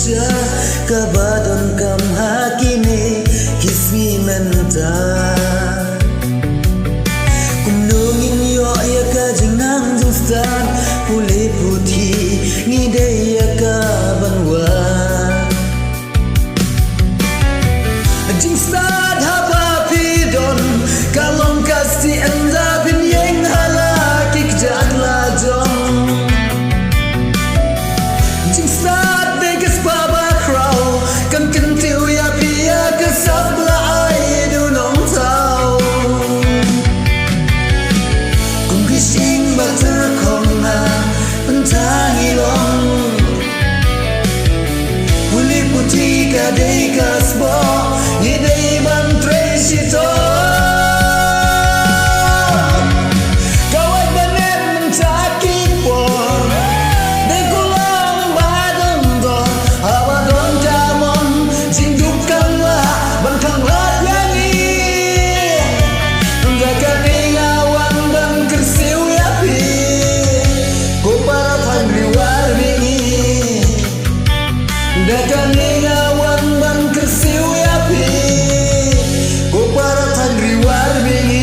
Indonesia kabadon kam hakini kismi menta kumnungin yo ya kajing nang justan pulih putih ngide ya kabanwa jing stad haba pidon kalong kasi anda bin yang halaki kejat lajong jing stad beges baba crow kan kentiu ya pia kesab la ai dunong tau kung kising bater kong na pentangi long pulih putih kadai kasbo ngidai bantre sito kawat banet mencaki por dekulang badon don abadon jamon singgukanlah bangkanglah yani dakani ngawan dan kersiu yapi ko para pagriwar bingi dakani ngawan dan kersiu yapi ko para pagriwar bingi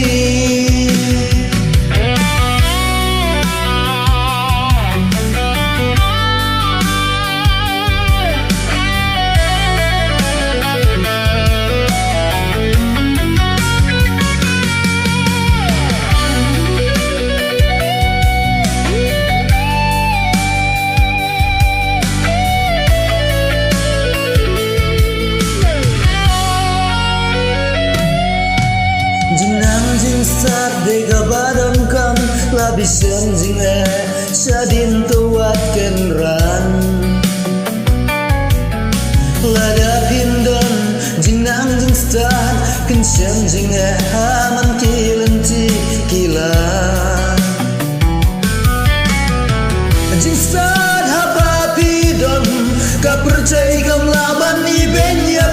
jing sat de gabadam kam labisen jing sadin tuat kenran lada pindon jing nang jing sat kensen jing haman kilenti kila jing sat haba pidon ka percaya kam laban ni benya